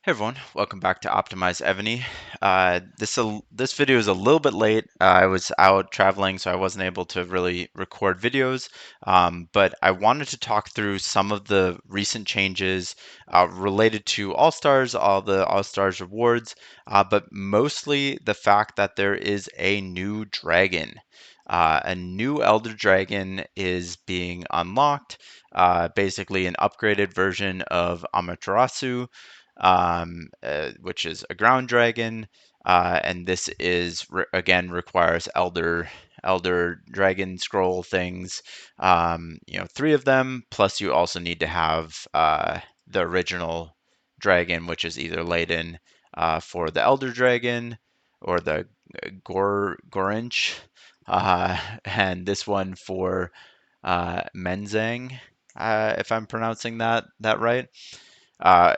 Hey everyone, welcome back to OptimizEvony. This video is a little bit late. I was out traveling, so I wasn't able to really record videos. But I wanted to talk through some of the recent changes related to All Stars, all the All Stars rewards, but mostly the fact that there is a new dragon. A new Elder Dragon is being unlocked, basically an upgraded version of Amaterasu, which is a ground dragon. And this is again requires elder dragon scroll things. Three of them. Plus, you also need to have the original dragon, which is either laden for the elder dragon or the Gorinch, and this one for Menzang, if I'm pronouncing that right. Uh,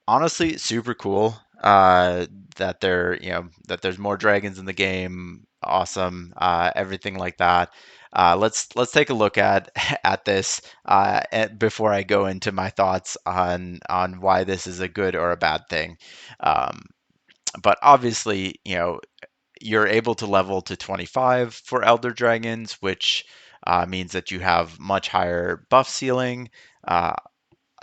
Honestly, super cool. That there's more dragons in the game. Awesome. Everything like that. Let's take a look at at this before I go into my thoughts on why this is a good or a bad thing. Um, but obviously, you're able to level to 25 for Elder Dragons, which means that you have much higher buff ceiling. Uh,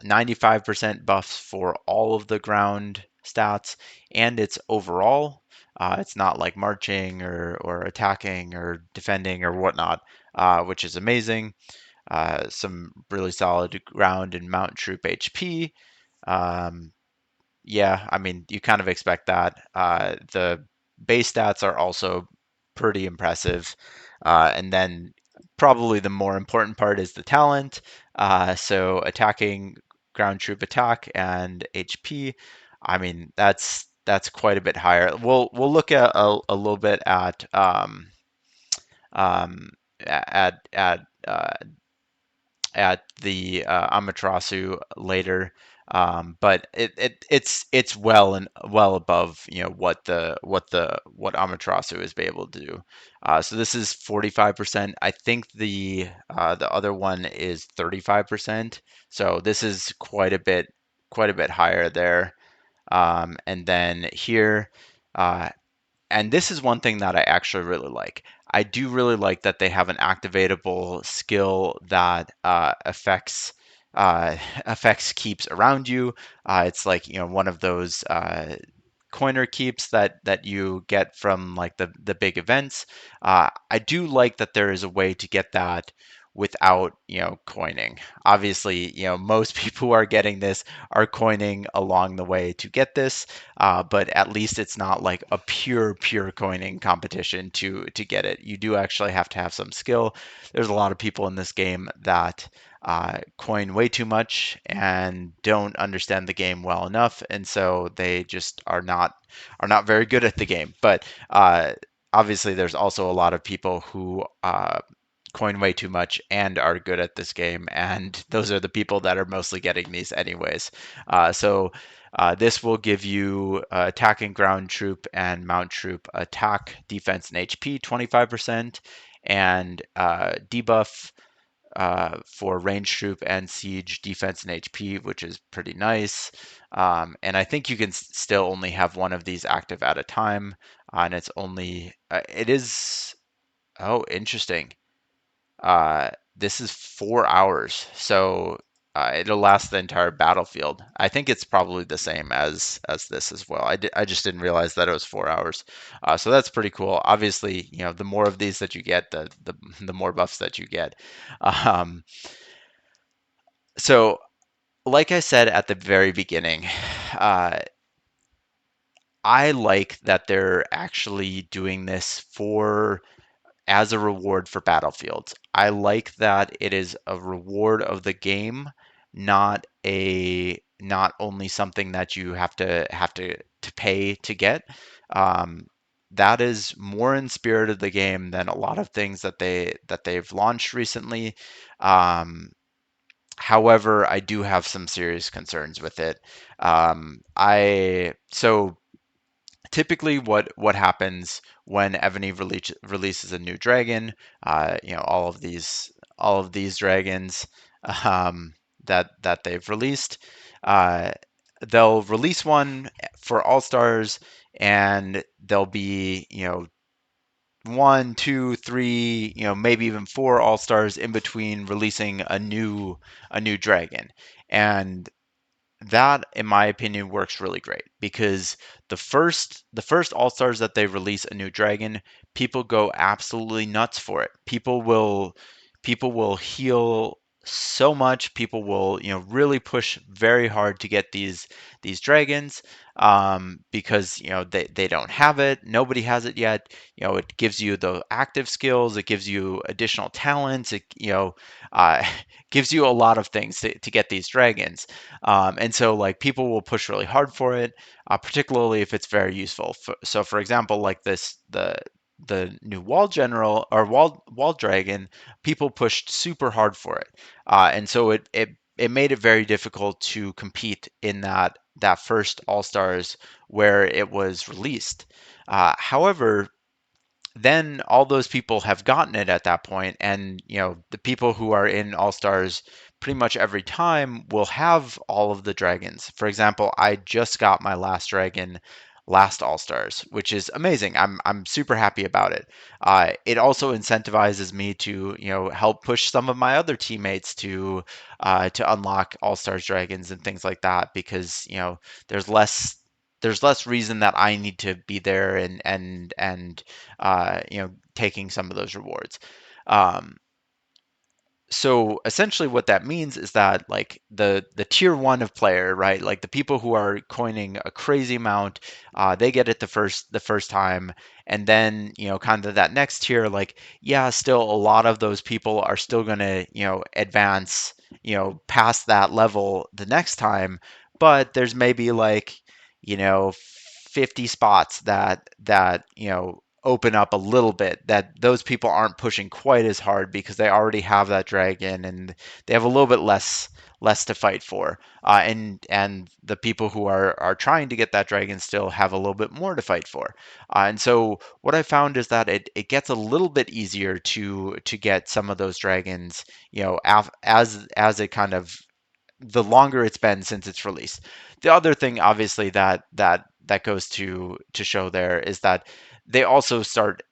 95% buffs for all of the ground stats, and it's overall. It's not like marching or attacking or defending or whatnot, which is amazing. Some really solid ground and mount troop HP. Um, yeah, I mean, you kind of expect that. The base stats are also pretty impressive. And then probably the more important part is the talent. So attacking ground troop attack and HP, I mean, that's quite a bit higher. We'll look at a little bit um, at at the Amaterasu later. But it's well above what Amaterasu is be able to do. So this is 45%. I think the other one is 35%. So this is quite a bit higher there. And then here, uh, and this is one thing that I actually really like. I do really like that they have an activatable skill that affects keeps around you. It's like one of those coiner keeps that you get from like the big events. I do like that there is a way to get that without coining. Obviously, most people who are getting this are coining along the way to get this, but at least it's not like a pure coining competition to get it. You do actually have to have some skill. There's a lot of people in this game that coin way too much and don't understand the game well enough, and so they just are not very good at the game. But obviously, there's also a lot of people who coin way too much and are good at this game, and those are the people that are mostly getting these anyways. So this will give you attacking ground troop and mount troop attack, defense, and HP 25%, and debuff for range troop and siege defense and HP, which is pretty nice. And I think you can still only have one of these active at a time, and it is, oh, interesting. This is 4 hours, so it'll last the entire battlefield. I think it's probably the same as this as well. I just didn't realize that it was 4 hours. So that's pretty cool. Obviously, the more of these that you get, the more buffs that you get. Um, so, like I said at the very beginning, uh, I like that they're actually doing this for as a reward for battlefields. I like that it is a reward of the game, not only something that you have to pay to get. Um, that is more in spirit of the game than a lot of things that they've launched recently. However, I do have some serious concerns with it. I so typically what happens when Evony releases a new dragon, all of these dragons um, that they've released. Uh, they'll release one for All Stars, and there'll be, one, two, three, maybe even four All Stars in between releasing a new dragon. And that, in my opinion, works really great because the first All Stars that they release a new dragon, people go absolutely nuts for it. People will heal so much. People will, really push very hard to get these dragons, because they don't have it. Nobody has it yet. It gives you the active skills. It gives you additional talents. It uh, gives you a lot of things to get these dragons. And so like people will push really hard for it, particularly if it's very useful. So for example, like the new wall general or wall dragon, people pushed super hard for it, and so it made it very difficult to compete in that first All Stars where it was released. However, then all those people have gotten it at that point, and the people who are in All Stars pretty much every time will have all of the dragons. For example, I just got my last dragon last All Stars, which is amazing. I'm super happy about it. It also incentivizes me to help push some of my other teammates to unlock All Stars dragons and things like that, because there's less there's less reason that I need to be there and taking some of those rewards. Um, so essentially what that means is that like the tier one of player, right, like the people who are coining a crazy amount, they get it the first time. And then kind of that next tier, like, yeah, still a lot of those people are still going to advance past that level the next time, but there's maybe like you know 50 spots that open up a little bit, that those people aren't pushing quite as hard because they already have that dragon and they have a little bit less to fight for. And the people who are trying to get that dragon still have a little bit more to fight for. And so what I found is that it gets a little bit easier to get some of those dragons, as it kind of the longer it's been since its release. The other thing, obviously, that goes to show there is that they also start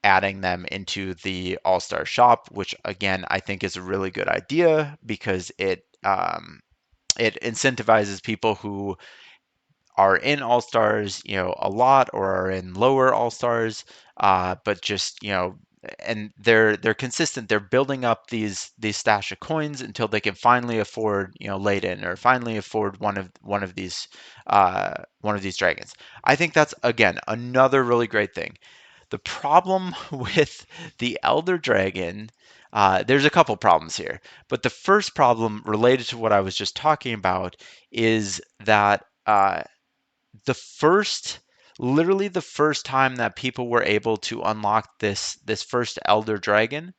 adding them into the All Star shop, which again I think is a really good idea because it incentivizes people who are in All Stars, a lot, or are in lower All Stars, but just and they're consistent. They're building up these stash of coins until they can finally afford Layden, or finally afford one of these dragons. I think that's again another really great thing. The problem with the Elder Dragon, there's a couple problems here, but the first problem related to what I was just talking about is that the first literally the first time that people were able to unlock this first elder dragon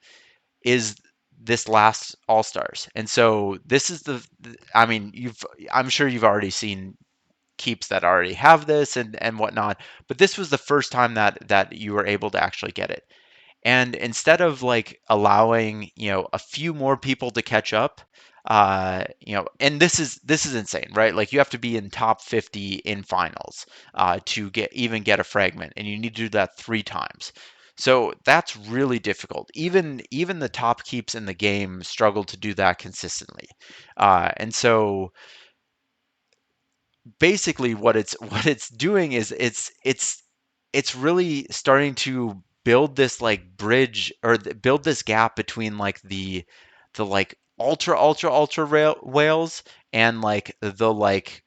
is this last all stars. And so this is I mean, I'm sure you've already seen keeps that already have this and whatnot, but this was the first time that you were able to actually get it. And instead of like allowing, a few more people to catch up, and this is insane, right? Like you have to be in top 50 in finals to get a fragment, and you need to do that 3 times. So that's really difficult. Even the top keeps in the game struggle to do that consistently. And so basically what it's doing is it's really starting to build this like bridge, or build this gap between like the like ultra whales and like the like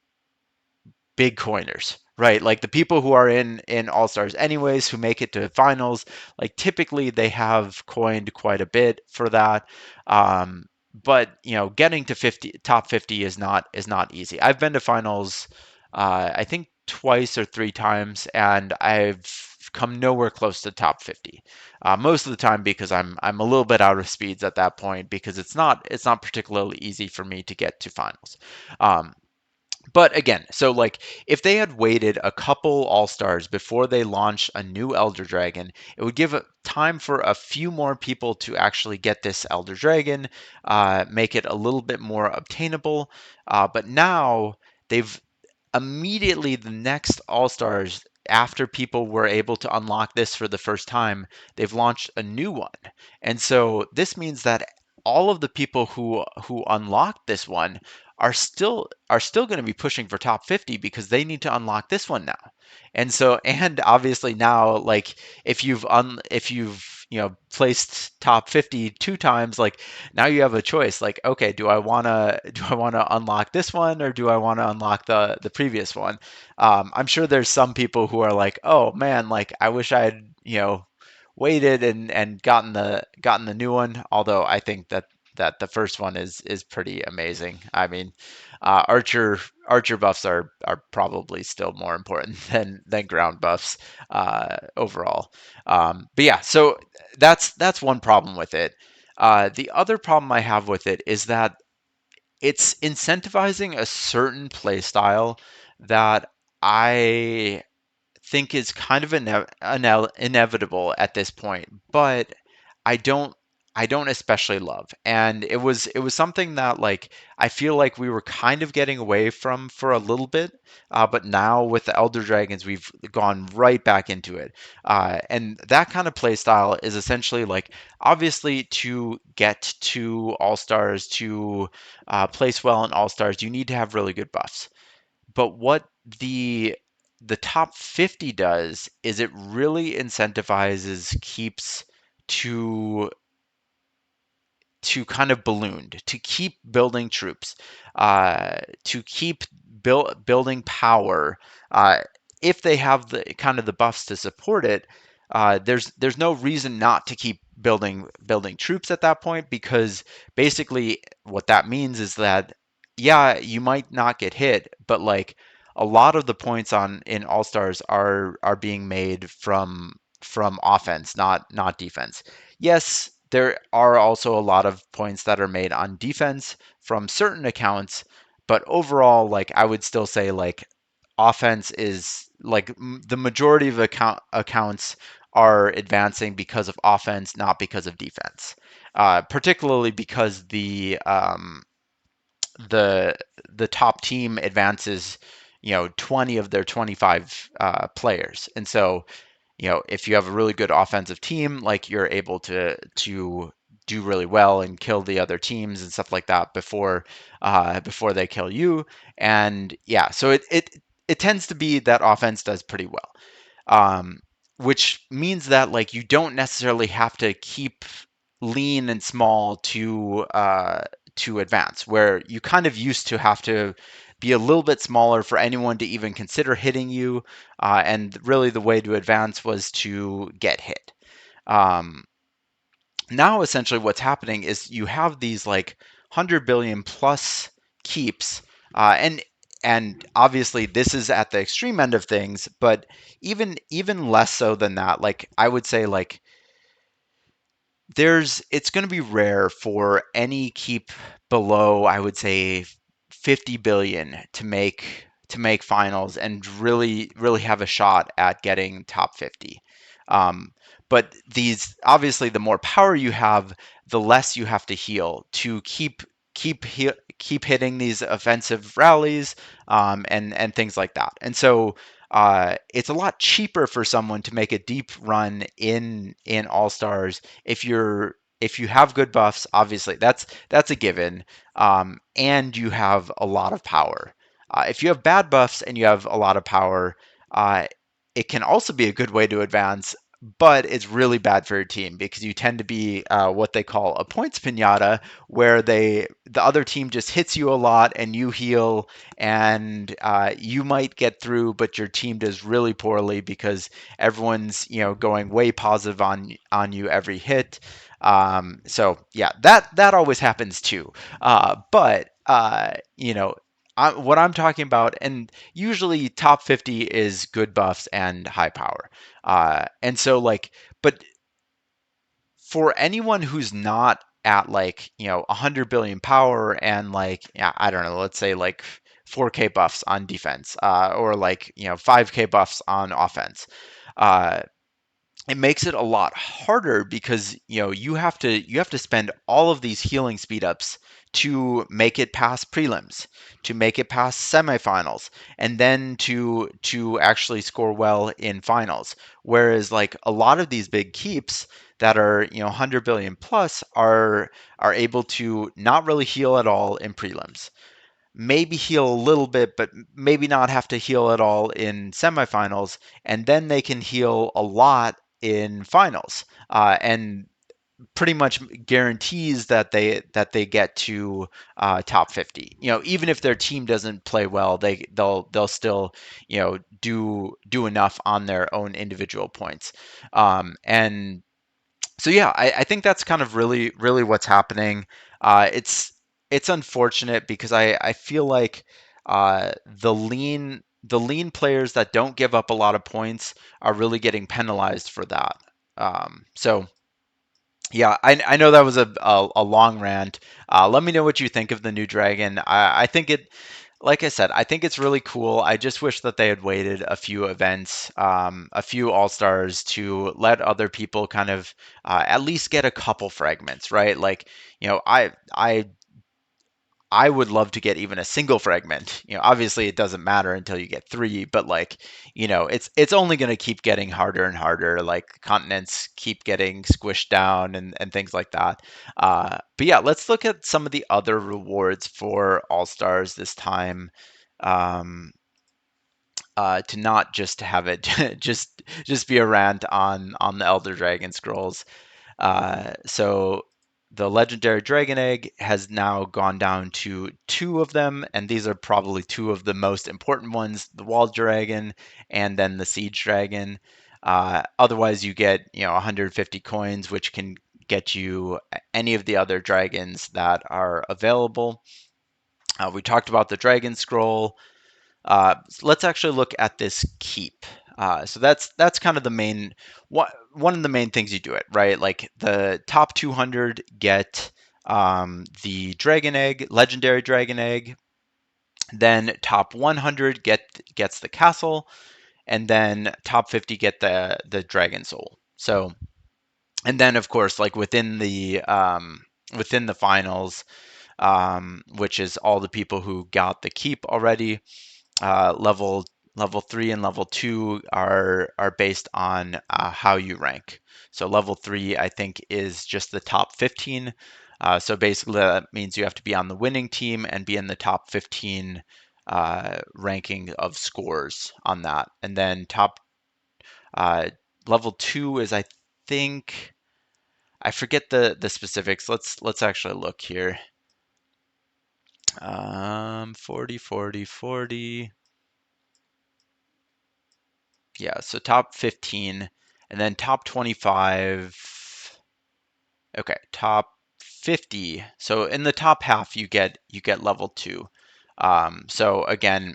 big coiners, right? Like the people who are in All Stars anyways, who make it to finals, like typically they have coined quite a bit for that. But getting to 50 top 50 is not easy. I've been to finals, I think twice or 3 times, and I've come nowhere close to top 50. Most of the time because I'm a little bit out of speeds at that point, because it's not particularly easy for me to get to finals. Um, but again, so like if they had waited a couple All Stars before they launched a new Elder Dragon, it would give time for a few more people to actually get this Elder Dragon, make it a little bit more obtainable. But now they've immediately the next All Stars, after people were able to unlock this for the first time, they've launched a new one. And so this means that all of the people who unlocked this one are still going to be pushing for top 50 because they need to unlock this one now. And so, and obviously now, like, if you've placed top 50 two times, like, now you have a choice, like, okay, do I want to unlock this one, or do I want to unlock the previous one? I'm sure there's some people who are like, oh man, like, I wish I had waited and gotten the new one. Although I think that the first one is pretty amazing. I mean, archer buffs are probably still more important than ground buffs overall. But yeah, so that's one problem with it. The other problem I have with it is that it's incentivizing a certain play style that I think is kind of inevitable at this point, but I don't I don't especially love. And it was something that, like, I feel like we were kind of getting away from for a little bit, but now with the Elder Dragons, we've gone right back into it. And that kind of play style is essentially like, obviously, to get to All Stars, to place well in All Stars, you need to have really good buffs. But what the the top 50 does is it really incentivizes keeps to kind of ballooned, to keep building troops, to keep building power. Uh, if they have the kind of the buffs to support it, there's no reason not to keep building troops at that point, because basically what that means is that, yeah, you might not get hit, but, like, a lot of the points on in All Stars are being made from offense, not defense. Yes, there are also a lot of points that are made on defense from certain accounts, but overall, like, I would still say, like, offense is like the majority of accounts are advancing because of offense, not because of defense. Particularly because the the top team advances, 20 of their 25 players, and so, if you have a really good offensive team, like, you're able to do really well and kill the other teams and stuff like that before they kill you. And yeah, so it tends to be that offense does pretty well, um, which means that, like, you don't necessarily have to keep lean and small to advance, where you kind of used to have to be a little bit smaller for anyone to even consider hitting you, and really the way to advance was to get hit. Um, Now essentially what's happening is you have these, like, 100 billion plus keeps, and obviously this is at the extreme end of things, but even less so than that. Like, I would say, like, it's going to be rare for any keep below, I would say, 50 billion to make finals and really have a shot at getting top 50. um, but these, obviously, the more power you have, the less you have to heal to keep hitting these offensive rallies, and things like that. And so it's a lot cheaper for someone to make a deep run in All Stars if you have good buffs. Obviously, that's a given, and you have a lot of power. If you have bad buffs and you have a lot of power, uh, it can also be a good way to advance, but it's really bad for your team because you tend to be what they call a points pinata, where the other team just hits you a lot and you heal, and you might get through, but your team does really poorly because everyone's going way positive on you every hit. So yeah, that always happens too. But what I'm talking about, and usually top 50 is good buffs and high power. And so, like, but for anyone who's not at, like, 100 billion power and, like, yeah, I don't know, let's say, like, 4K buffs on defense, or, like, 5K buffs on offense, uh, it makes it a lot harder because you have to spend all of these healing speed ups to make it past prelims, to make it past semifinals, and then to actually score well in finals. Whereas like a lot of these big keeps that are 100 billion plus are able to not really heal at all in prelims, maybe heal a little bit, but maybe not have to heal at all in semifinals, and then they can heal a lot in finals, and pretty much guarantees that they get to top 50. Even if their team doesn't play well, they'll still do enough on their own individual points. And so yeah, I think that's kind of really what's happening. It's unfortunate because I feel like the lean players that don't give up a lot of points are really getting penalized for that. So yeah, I know that was a long rant. Let me know what you think of the new dragon. I think it, like I said, I think it's really cool. I just wish that they had waited a few events, a few All Stars to let other people kind of at least get a couple fragments, right? Like, I would love to get even a single fragment. Obviously it doesn't matter until you get three, but like, it's only going to keep getting harder and harder. Like continents keep getting squished down and things like that. But yeah, let's look at some of the other rewards for All Stars this time. Um, to not just have it just be a rant on the Elder Dragon scrolls. So the legendary dragon egg has now gone down to two of them, and these are probably two of the most important ones: the wall dragon and then the siege dragon. Otherwise, you get 150 coins, which can get you any of the other dragons that are available. We talked about the dragon scroll. Let's actually look at this keep. So that's kind of the main one of the main things you do it, right? Like the top 200 get the dragon egg, legendary dragon egg. Then top 100 gets the castle, and then top 50 get the dragon soul. So, and then of course, like within the finals, which is all the people who got the keep already. Level 3 and level 2 are based on how you rank. So level 3, I think, is just the top 15. So basically, that means you have to be on the winning team and be in the top 15 ranking of scores on that. And then uh, level 2 is, I think, I forget the specifics. Let's actually look here. 40, 40, 40. Yeah, so top 15 and then top 25. Okay, top 50. So in the top half you get level 2. So again,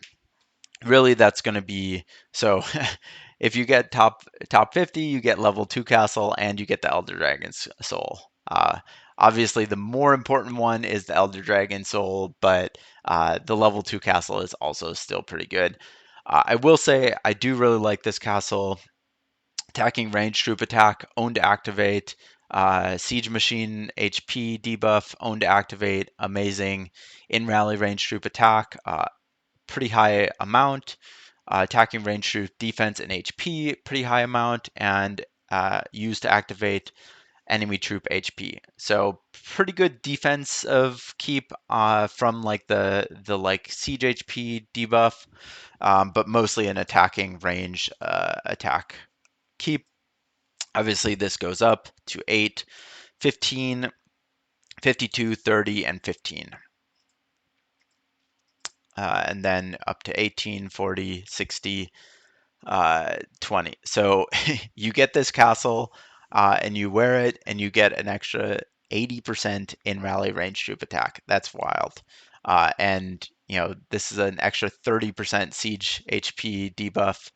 really that's going to be so if you get top 50, you get level 2 castle and you get the Elder Dragon's soul. Obviously the more important one is the Elder Dragon soul, but the level 2 castle is also still pretty good. I will say I do really like this castle. Attacking ranged troop attack, own to activate. Siege machine HP debuff, own to activate, amazing. In rally ranged troop attack, pretty high amount. Attacking ranged troop defense and HP, pretty high amount. And used to activate enemy troop HP. So pretty good defense of keep from like the like siege HP debuff, but mostly an attacking range attack keep. Obviously, this goes up to 8, 15, 52, 30, and 15. And then up to 18, 40, 60, 20. So you get this castle and you wear it and you get an extra 80% in rally range troop attack. That's wild. And this is an extra 30% siege HP debuff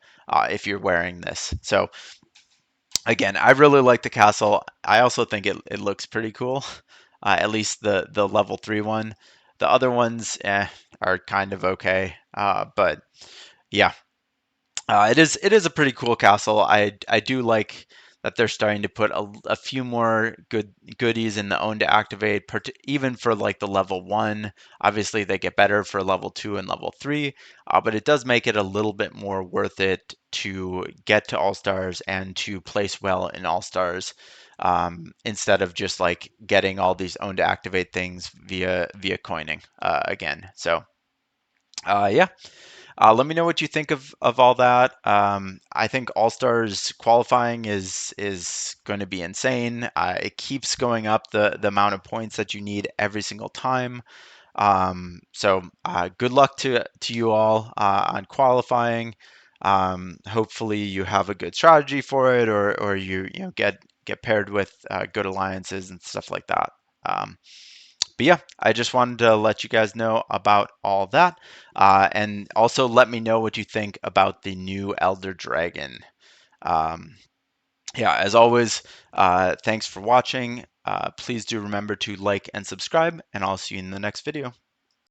if you're wearing this. So again, I really like the castle. I also think it looks pretty cool. At least the level 3 one. The other ones are kind of okay. But yeah, it is a pretty cool castle. I do like that they're starting to put a few more goodies in the own to activate, even for like the level 1. Obviously, they get better for level 2 and level 3, but it does make it a little bit more worth it to get to All Stars and to place well in All Stars, instead of just like getting all these own to activate things via coining again. So yeah, let me know what you think of all that. I think All Stars qualifying is going to be insane. It keeps going up, the amount of points that you need every single time. So good luck to you all on qualifying. Hopefully you have a good strategy for it, or you know get paired with good alliances and stuff like that. Um, but yeah, I just wanted to let you guys know about all that. And also let me know what you think about the new Elder Dragon. Um, yeah, as always, thanks for watching. Please do remember to like and subscribe, and I'll see you in the next video.